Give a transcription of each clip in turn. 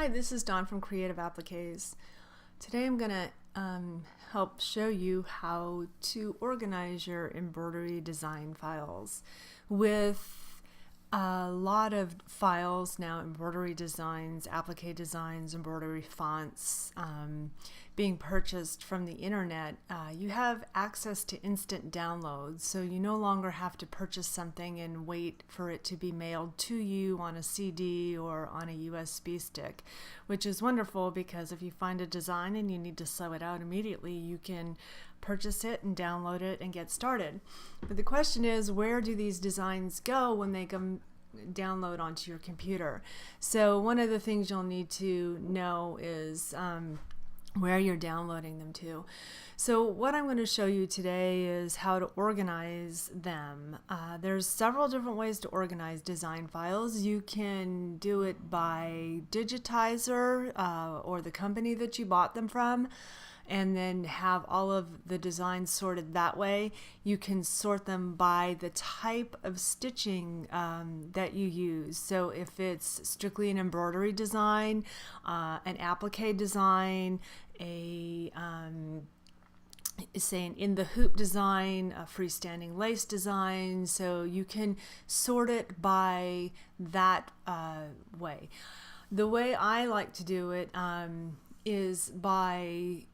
Hi, this is Dawn from Creative Appliques. Today I'm going to help show you how to organize your embroidery design files. With a lot of files now, embroidery designs, applique designs, embroidery fonts being purchased from the internet, you have access to instant downloads, so you no longer have to purchase something and wait for it to be mailed to you on a CD or on a USB stick, which is wonderful because if you find a design and you need to sew it out immediately, you can purchase it and download it and get started. But the question is, where do these designs go when they come download onto your computer? So one of the things you'll need to know is where you're downloading them to. So what I'm going to show you today is how to organize them. There's several different ways to organize design files. You can do it by digitizer or the company that you bought them from, and then have all of the designs sorted that way. You can sort them by the type of stitching that you use. So if it's strictly an embroidery design, an applique design, say an in the hoop design, a freestanding lace design, so you can sort it by that way. The way I like to do it is by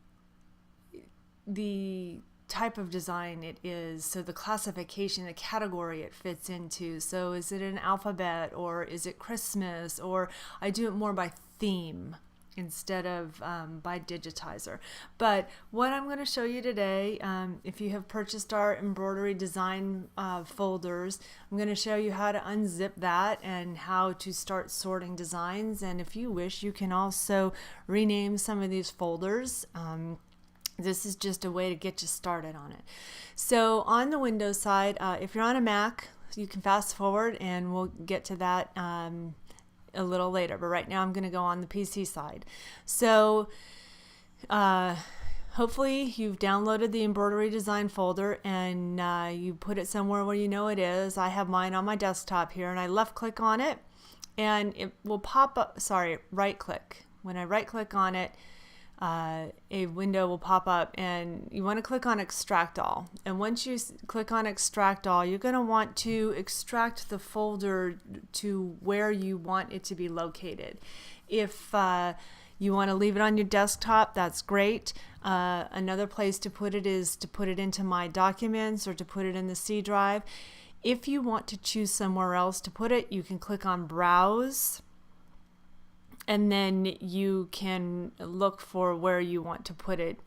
the type of design it is, so the classification, the category it fits into. So is it an alphabet, or is it Christmas, or I do it more by theme instead of by digitizer. But what I'm going to show you today, if you have purchased our embroidery design folders, I'm going to show you how to unzip that and how to start sorting designs. And if you wish, you can also rename some of these folders. This is just a way to get you started on it. So on the Windows side, if you're on a Mac, you can fast forward and we'll get to that a little later. But right now I'm going to go on the PC side. So hopefully you've downloaded the embroidery design folder and you put it somewhere where you know it is. I have mine on my desktop here, and I left click on it and it will pop up, right click. When I right click on it, a window will pop up, and you want to click on extract all. And once you click on extract all, you're going to want to extract the folder to where you want it to be located. If you want to leave it on your desktop, that's great. Another place to put it is to put it into My Documents or to put it in the C drive. If you want to choose somewhere else to put it, you can click on Browse, and then you can look for where you want to put it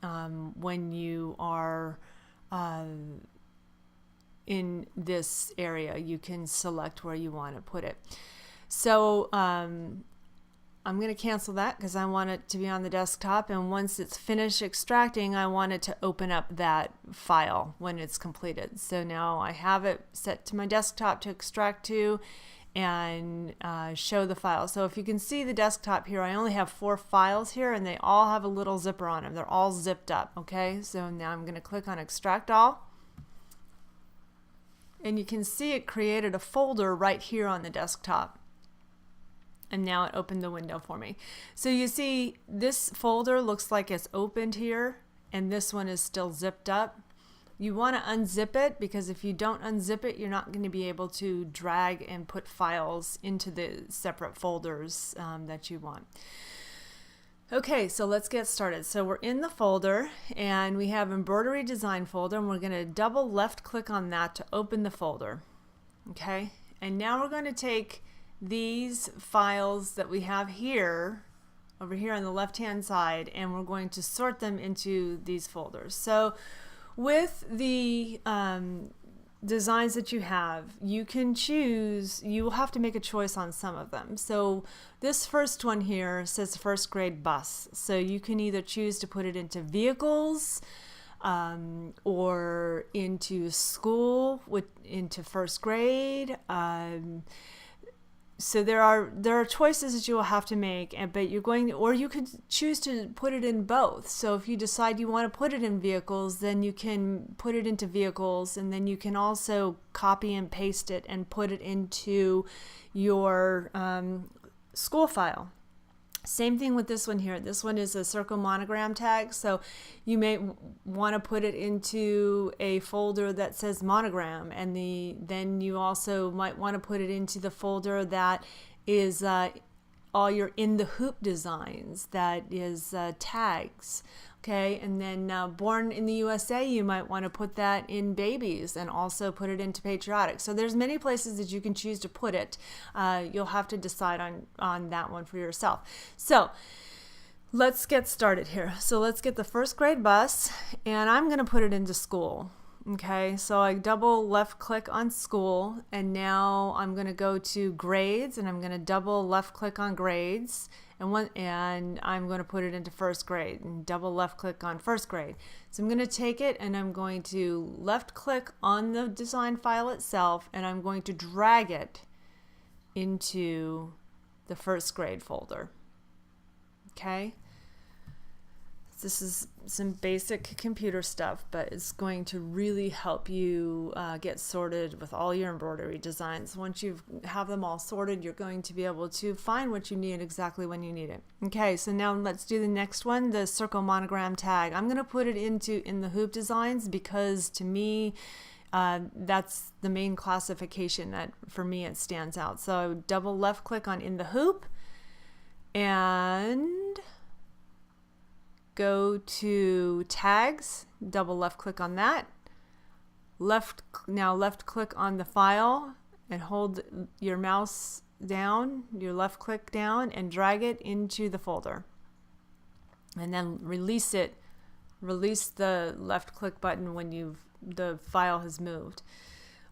when you are in this area. You can select where you want to put it. So I'm going to cancel that because I want it to be on the desktop, and once it's finished extracting, I want it to open up that file when it's completed. So now I have it set to my desktop to extract to and show the file. So if you can see the desktop here, I only have 4 files here, and they all have a little zipper on them. They're all zipped up. Okay, so now I'm going to click on extract all, and you can see it created a folder right here on the desktop, and now it opened the window for me. So you see this folder looks like it's opened here, and this one is still zipped up. You want to unzip it, because if you don't unzip it, you're not going to be able to drag and put files into the separate folders that you want. Okay, so let's get started. So we're in the folder, and we have embroidery design folder, and we're going to double left click on that to open the folder. Okay, and now we're going to take these files that we have here, over here on the left hand side, and we're going to sort them into these folders. So with the designs that you have, you can choose, you will have to make a choice on some of them. So this first one here says first grade bus. So you can either choose to put it into vehicles or into school, into first grade. So there are choices that you will have to make, but you're going, or you could choose to put it in both. So if you decide you want to put it in vehicles, then you can put it into vehicles, and then you can also copy and paste it and put it into your school file. Same thing with this one here. This one is a circle monogram tag, so you may want to put it into a folder that says monogram, and then you also might want to put it into the folder that is all your in the hoop designs, that is tags. Okay, and then born in the USA, you might want to put that in babies and also put it into patriotic. So there's many places that you can choose to put it. You'll have to decide on that one for yourself. So let's get started here. So let's get the first grade bus, and I'm going to put it into school. Okay, so I double left click on school, and now I'm going to go to grades, and I'm going to double left click on grades, and I'm going to put it into first grade, and double left click on first grade. So I'm going to take it, and I'm going to left click on the design file itself, and I'm going to drag it into the first grade folder. Okay. This is some basic computer stuff, but it's going to really help you get sorted with all your embroidery designs. Once you have them all sorted, you're going to be able to find what you need exactly when you need it. Okay, so now let's do the next one, the circle monogram tag. I'm going to put it into in the hoop designs because to me, that's the main classification that for me it stands out. So double left click on in the hoop and go to tags, double left click on that. Now left click on the file and hold your mouse down, your left click down, and drag it into the folder. And then release it. Release the left click button when the file has moved.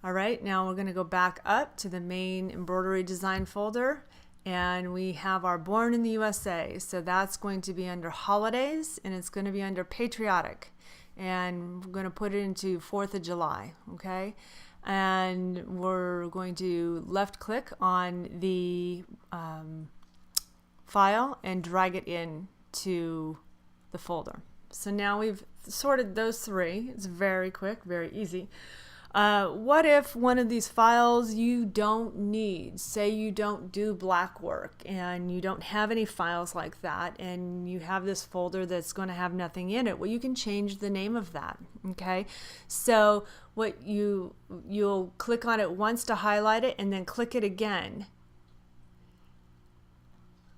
All right, now we're going to go back up to the main embroidery design folder. And we have our born in the USA. So that's going to be under holidays, and it's going to be under patriotic. And we're going to put it into 4th of July. Okay. And we're going to left click on the file and drag it into the folder. So now we've sorted those three. It's very quick, very easy. What if one of these files you don't need? Say you don't do black work and you don't have any files like that, and you have this folder that's going to have nothing in it. Well, you can change the name of that. Okay, so what you'll click on it once to highlight it, and then click it again.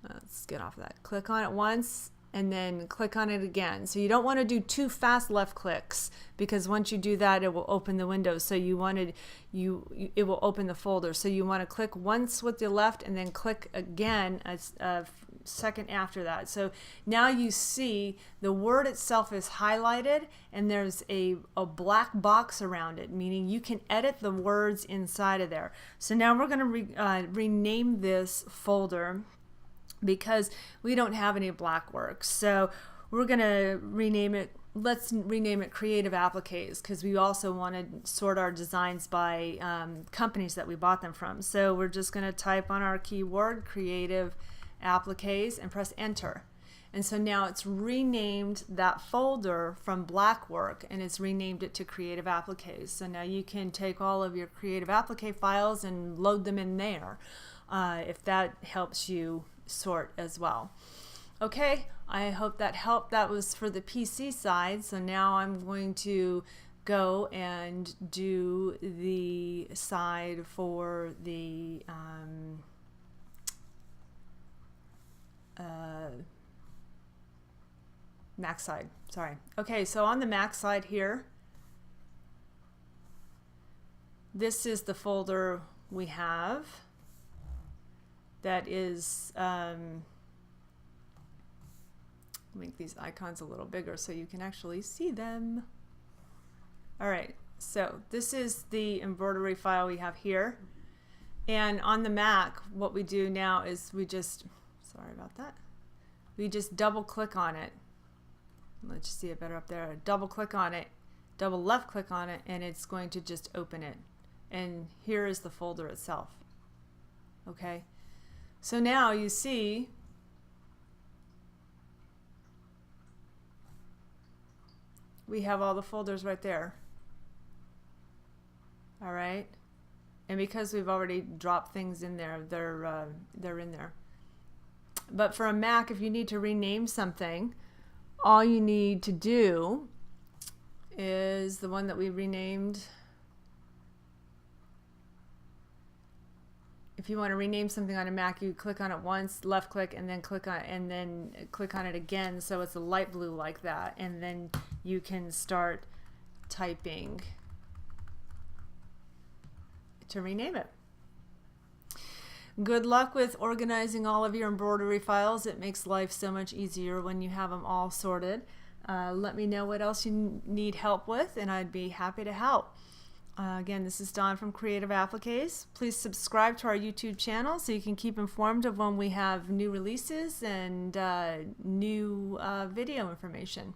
Let's get off of that. Click on it once and then click on it again. So you don't want to do too fast left clicks, because once you do that, it will open the window. So it will open the folder. So you want to click once with your left and then click again a second after that. So now you see the word itself is highlighted and there's a black box around it, meaning you can edit the words inside of there. So now we're going to rename this folder, because we don't have any black work. So we're going to rename it, let's rename it Creative Appliques, because we also want to sort our designs by companies that we bought them from. So we're just going to type on our keyword Creative Appliques and press enter. And so now it's renamed that folder from black work, and it's renamed it to Creative Appliques. So now you can take all of your Creative Applique files and load them in there, if that helps you sort as well. Okay, I hope that helped. That was for the PC side. So now I'm going to go and do the side for the Mac side. Sorry. Okay, so on the Mac side here, this is the folder we have. That is, make these icons a little bigger so you can actually see them. All right, so this is the embroidery file we have here. And on the Mac, what we do now is we just double click on it. Let's see it better up there. Double click on it, double left click on it, and it's going to just open it. And here is the folder itself. Okay. So now you see we have all the folders right there. All right. And because we've already dropped things in there, they're in there. But for a Mac, if you need to rename something, all you need to do is the one that we renamed. If you want to rename something on a Mac, you click on it once, left click, and then click on it again, so it's a light blue like that, and then you can start typing to rename it. Good luck with organizing all of your embroidery files. It makes life so much easier when you have them all sorted. Let me know what else you need help with, and I'd be happy to help. Again, this is Dawn from Creative Appliques. Please subscribe to our YouTube channel so you can keep informed of when we have new releases and new video information.